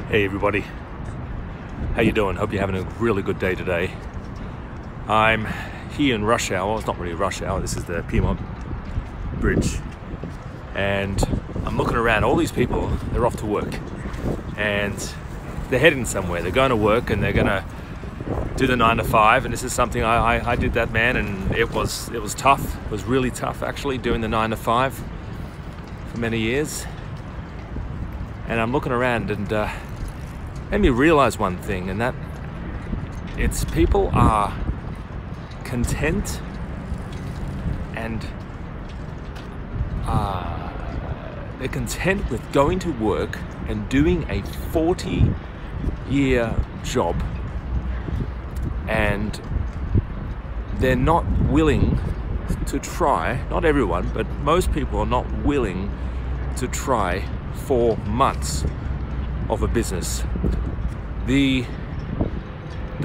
Hey everybody, how you doing? Hope you're having a really good day today. I'm here in rush hour. Well, it's not really rush hour, this is the Piedmont Bridge, and I'm looking around. All these people, they're off to work and they're heading somewhere. They're going to work and they're going to do the 9 to 5, and this is something I did that, man, and it was tough. It was really tough actually, doing the 9 to 5 for many years. And I'm looking around and made me realize one thing, and that it's people are content and they're content with going to work and doing a 40-year job, and they're not willing to try, not everyone, but most people are not willing to try 4 months of a business. The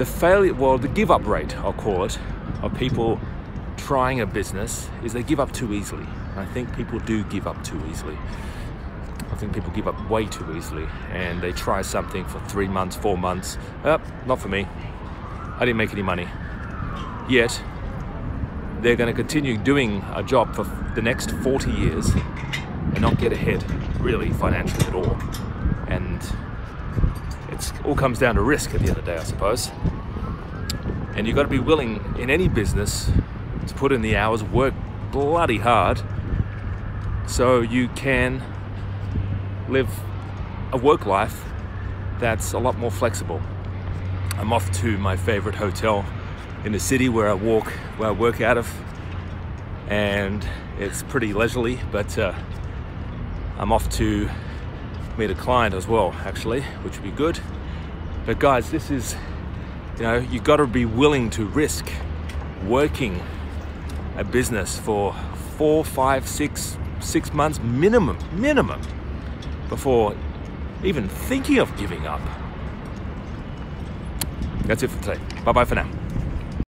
failure, well, the give up rate, I'll call it, of people trying a business is they give up too easily. I think people do give up too easily. I think people give up way too easily, and they try something for 3 months, 4 months. Not for me. I didn't make any money. Yet, they're going to continue doing a job for the next 40 years and not get ahead, really, financially at all. And it all comes down to risk at the end of the day, I suppose. And you've got to be willing in any business to put in the hours, work bloody hard, so you can live a work life that's a lot more flexible. I'm off to my favorite hotel in the city where I work out of, and it's pretty leisurely, but I'm off to meet a client as well, actually, which would be good. But guys, this is, you've got to be willing to risk working a business for 4, 5, 6 months minimum, before even thinking of giving up. That's it for today. Bye-bye for now.